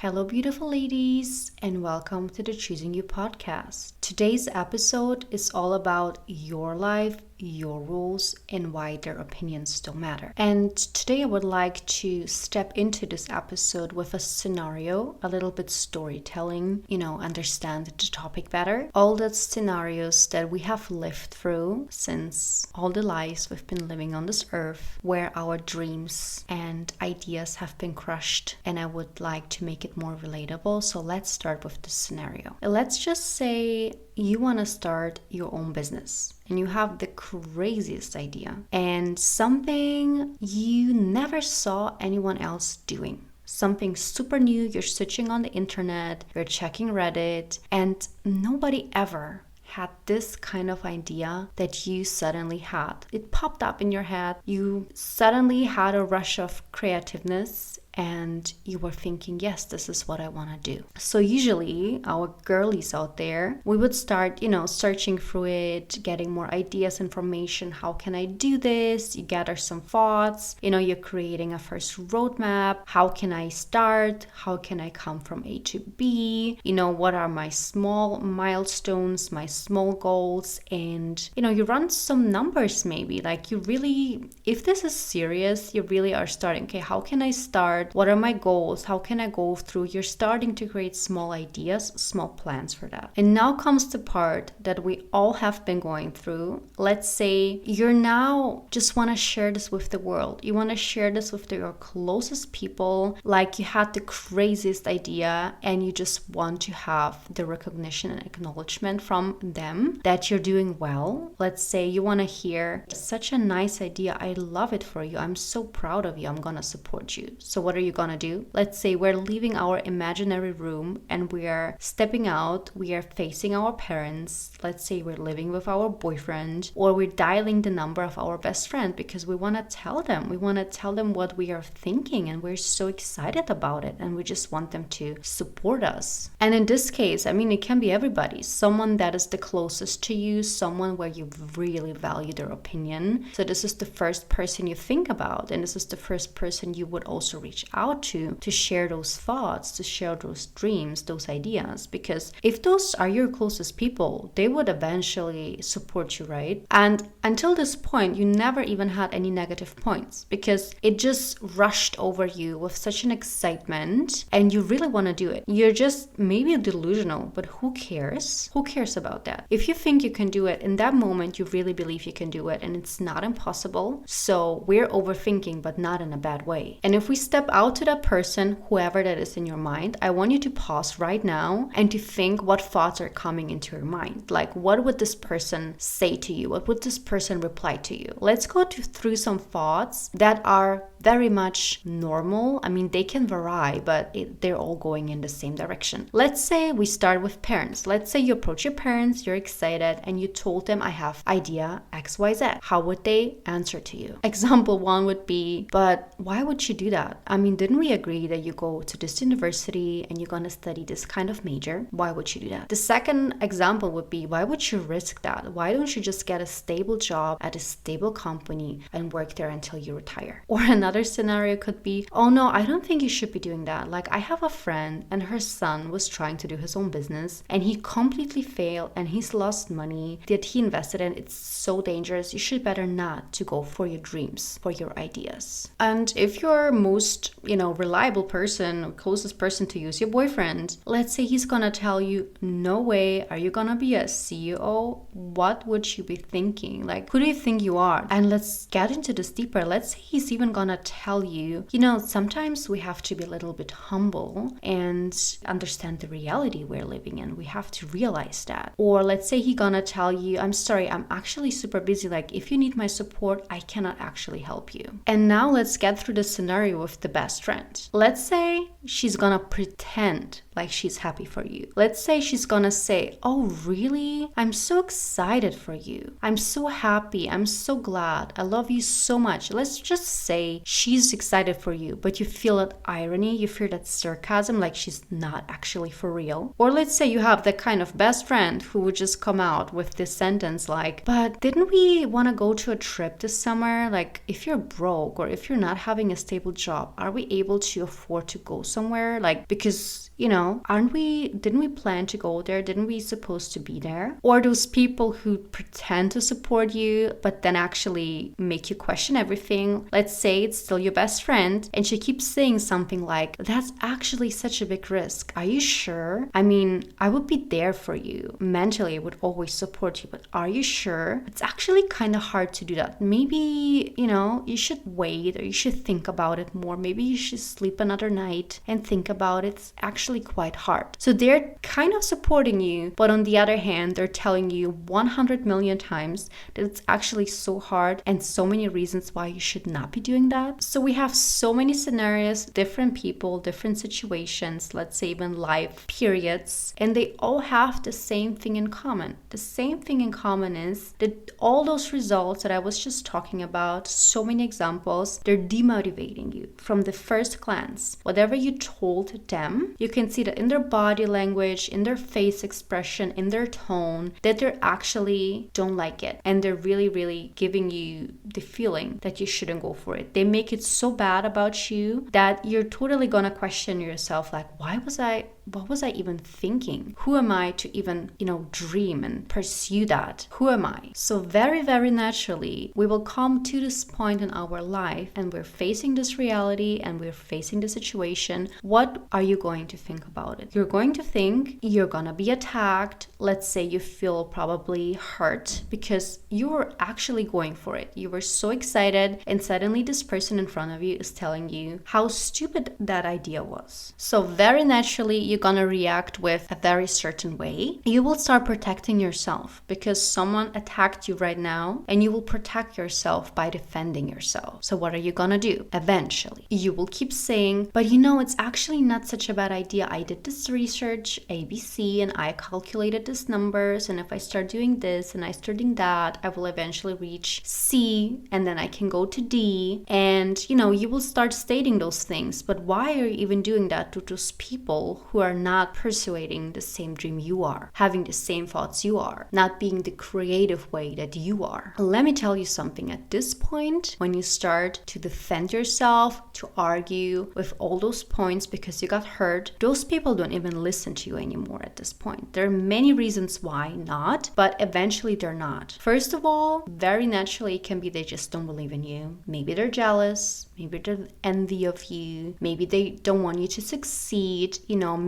Hello, beautiful ladies, and welcome to the Choosing You podcast. Today's episode is all about your life, your rules, and why their opinions don't matter. And today I would like to step into this episode with a scenario, a little bit storytelling, understand the topic better. All the scenarios that we have lived through since all the lives we've been living on this earth, where our dreams and ideas have been crushed, and I would like to make it more relatable. So let's start with this scenario. Let's just say you want to start your own business and you have the craziest idea and something you never saw anyone else doing. Something super new, you're searching on the internet, you're checking Reddit, and nobody ever had this kind of idea that you suddenly had. It popped up in your head. You suddenly had a rush of creativeness and you were thinking, yes, this is what I want to do. So usually our girlies out there, we would start, searching through it, getting more ideas, information. How can I do this? You gather some thoughts, you're creating a first roadmap. How can I start? How can I come from A to B? What are my small milestones, my small goals? And, you run some numbers maybe, like you really, if this is serious, you really are starting, okay, how can I start? What are my goals? How can I go through? You're starting to create small ideas, small plans for that. And now comes the part that we all have been going through. Let's say you're now just want to share this with the world. You want to share this with your closest people, like you had the craziest idea and you just want to have the recognition and acknowledgement from them that you're doing well. Let's say you want to hear, such a nice idea. I love it for you. I'm so proud of you. I'm going to support you. So what are you gonna do? Let's say we're leaving our imaginary room and we are stepping out, we are facing our parents. Let's say we're living with our boyfriend, or we're dialing the number of our best friend because we want to tell them. We want to tell them what we are thinking and we're so excited about it and we just want them to support us. And in this case, it can be everybody. Someone that is the closest to you, someone where you really value their opinion. So this is the first person you think about, and this is the first person you would also reach out to share those thoughts, to share those dreams, those ideas. Because if those are your closest people, they would eventually support you, right? And until this point, you never even had any negative points because it just rushed over you with such an excitement and you really want to do it. You're just maybe delusional, but who cares? Who cares about that? If you think you can do it, in that moment, you really believe you can do it and it's not impossible. So we're overthinking, but not in a bad way. And if we step out to that person, whoever that is in your mind, I want you to pause right now and to think what thoughts are coming into your mind. Like, what would this person say to you? What would this person reply to you? Let's go through some thoughts that are very much normal. They can vary, but they're all going in the same direction. Let's say we start with parents. Let's say you approach your parents, you're excited, and you told them, I have idea XYZ. How would they answer to you? Example one would be, but why would you do that? Didn't we agree that you go to this university and you're going to study this kind of major? Why would you do that? The second example would be, why would you risk that? Why don't you just get a stable job at a stable company and work there until you retire? Or another scenario could be, oh no, I don't think you should be doing that. Like, I have a friend and her son was trying to do his own business and he completely failed and he's lost money that he invested in. It's so dangerous. You should better not to go for your dreams, for your ideas. And if your most, reliable person, closest person to you is your boyfriend, let's say he's gonna tell you, no way, are you gonna be a CEO? What would you be thinking? Like, who do you think you are? And let's get into this deeper. Let's say he's even gonna tell you, sometimes we have to be a little bit humble and understand the reality we're living in. We have to realize that. Or let's say he's gonna tell you, I'm sorry, I'm actually super busy. Like, if you need my support, I cannot actually help you. And now let's get through the scenario with the best friend. Let's say she's gonna pretend like she's happy for you. Let's say she's gonna say, oh really? I'm so excited for you. I'm so happy. I'm so glad. I love you so much. Let's just say she's excited for you, but you feel that irony, you feel that sarcasm, like she's not actually for real. Or let's say you have that kind of best friend who would just come out with this sentence like, but didn't we want to go to a trip this summer? Like, if you're broke or if you're not having a stable job, Are we able to afford to go somewhere? Like, because, didn't we plan to go there? Didn't we supposed to be there? Or those people who pretend to support you, but then actually make you question everything. Let's say it's still your best friend and she keeps saying something like, that's actually such a big risk. Are you sure? I mean, I would be there for you. Mentally, I would always support you, but are you sure? It's actually kind of hard to do that. Maybe, you should wait, or you should think about it more. Maybe you should sleep another night and think about it. It's actually quite hard. So they're kind of supporting you, but on the other hand, they're telling you 100 million times that it's actually so hard and so many reasons why you should not be doing that. So we have so many scenarios, different people, different situations, let's say even life periods, and they all have the same thing in common. The same thing in common is that all those results that I was just talking about, so many examples, they're demotivating you from the first glance. Whatever you told them, you can see that in their body language, in their face expression, in their tone, that they actually don't like it. And they're really, really giving you the feeling that you shouldn't go for it. They make it so bad about you that you're totally gonna question yourself, like, what was I even thinking? Who am I to even, dream and pursue that? Who am I? So very, very naturally, we will come to this point in our life and we're facing this reality and we're facing the situation. What are you going to think about it? You're going to think you're gonna be attacked. Let's say you feel probably hurt because you were actually going for it. You were so excited and suddenly this person in front of you is telling you how stupid that idea was. So very naturally, you're gonna react with a very certain way. You will start protecting yourself because someone attacked you right now, and you will protect yourself by defending yourself. So what are you gonna do? Eventually, you will keep saying, but it's actually not such a bad idea. I did this research, ABC, and I calculated these numbers, and if I start doing this and I start doing that, I will eventually reach C, and then I can go to D, and you will start stating those things. But why are you even doing that to those people who are not pursuing the same dream you are, having the same thoughts you are, not being the creative way that you are? Let me tell you something. At this point, when you start to defend yourself, to argue with all those points because you got hurt, those people don't even listen to you anymore at this point. There are many reasons why not, but eventually they're not. First of all, very naturally, it can be they just don't believe in you. Maybe they're jealous. Maybe they're envy of you. Maybe they don't want you to succeed.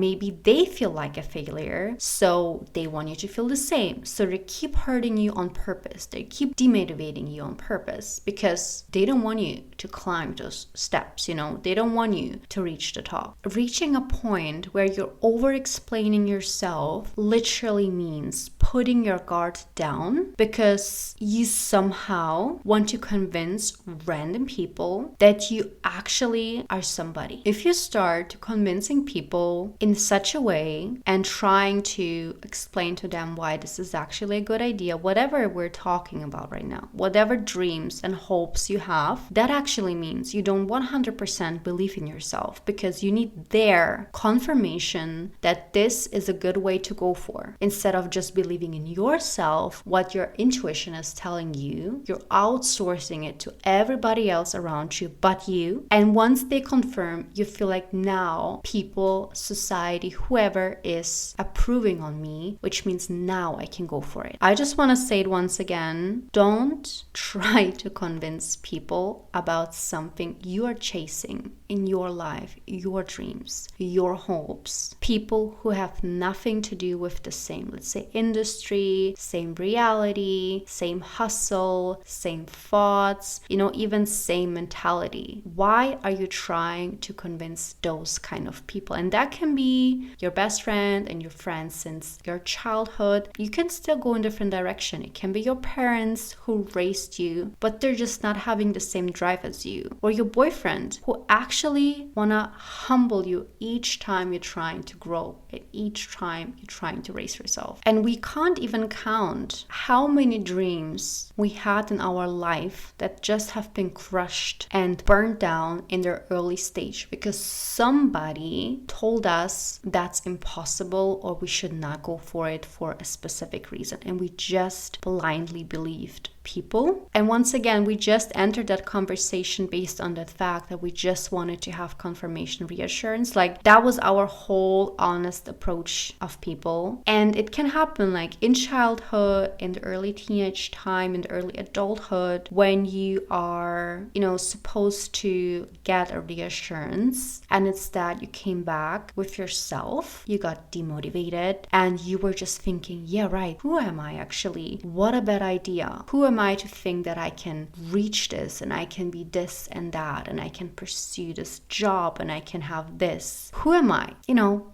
Maybe they feel like a failure, so they want you to feel the same. So they keep hurting you on purpose. They keep demotivating you on purpose because they don't want you to climb those steps. They don't want you to reach the top. Reaching a point where you're over-explaining yourself literally means putting your guard down because you somehow want to convince random people that you actually are somebody. If you start convincing people in such a way and trying to explain to them why this is actually a good idea, whatever we're talking about right now, whatever dreams and hopes you have, that actually means you don't 100% believe in yourself because you need their confirmation that this is a good way to go for. Instead of just believing in yourself, what your intuition is telling you, you're outsourcing it to everybody else around you but you. And once they confirm, you feel like now people, society, whoever is approving on me, which means now I can go for it. I just want to say it once again. Don't try to convince people about something you are chasing in your life, your dreams, your hopes. People who have nothing to do with the same, let's say, industry, same reality, same hustle, same thoughts, even same mentality. Why are you trying to convince those kind of people? And that can be your best friend and your friends since your childhood. You can still go in different direction. It can be your parents who raised you, but they're just not having the same drive as you. Or your boyfriend who actually wanna humble you each time you're trying to grow and each time you're trying to raise yourself. And we can't even count how many dreams we had in our life that just have been crushed and burned down in their early stage because somebody told us that's impossible or we should not go for it for a specific reason, and we just blindly believed people. And once again, we just entered that conversation based on that fact that we just wanted to have confirmation, reassurance. Like, that was our whole honest approach of people. And it can happen like in childhood, in the early teenage time, in the early adulthood, when you are, supposed to get a reassurance, and it's that you came back with yourself, you got demotivated, and you were just thinking, yeah, right, who am I actually? What a bad idea. Who am I to think that I can reach this and I can be this and that and I can pursue this job and I can have this? Who am I?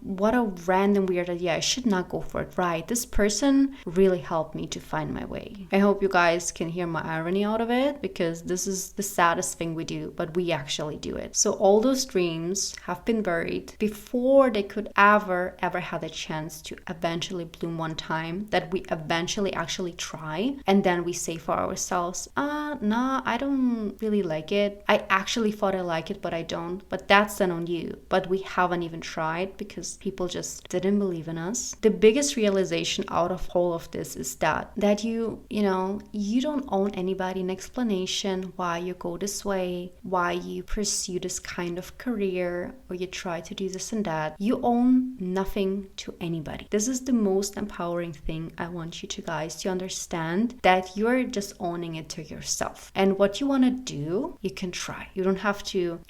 What a random weird idea. I should not go for it, right? This person really helped me to find my way. I hope you guys can hear my irony out of it, because this is the saddest thing we do, but we actually do it. So all those dreams have been buried before they could ever had a chance to eventually bloom one time, that we eventually actually try, and then we say for ourselves, nah, I don't really like it. I actually thought I like it, but I don't. But that's then on you. But we haven't even tried because people just didn't believe in us. The biggest realization out of all of this is that you don't owe anybody an explanation why you go this way, why you pursue this kind of career, or you try to do this and that. You own nothing to anybody. This is the most empowering thing I want you guys to understand, that you're just owning it to yourself. And what you want to do, you can try. You don't have to,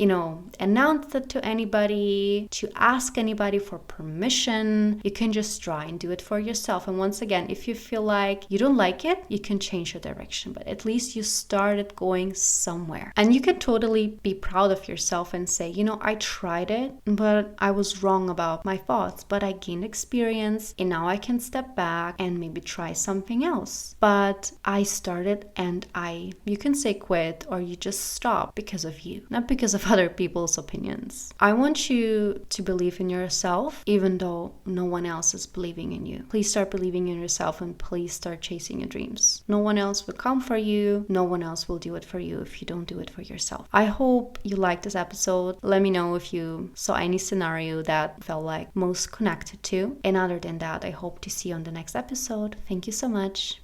announce it to anybody, to ask anybody for permission. You can just try and do it for yourself. And once again, if you feel like you don't like it, you can change your direction, but at least you started going somewhere. And you can totally be proud of yourself and say, I tried it, but I was wrong about my thoughts, but I gained experience and now I can step back and maybe try something else. But I started, and you can say quit, or you just stop because of you, not because of other people's opinions. I want you to believe in yourself, even though no one else is believing in you. Please start believing in yourself, and please start chasing your dreams. No one else will come for you. No one else will do it for you if you don't do it for yourself. I hope you liked this episode. Let me know if you saw any scenario that felt like most connected to. And other than that, I hope to see you on the next episode. Thank you so much.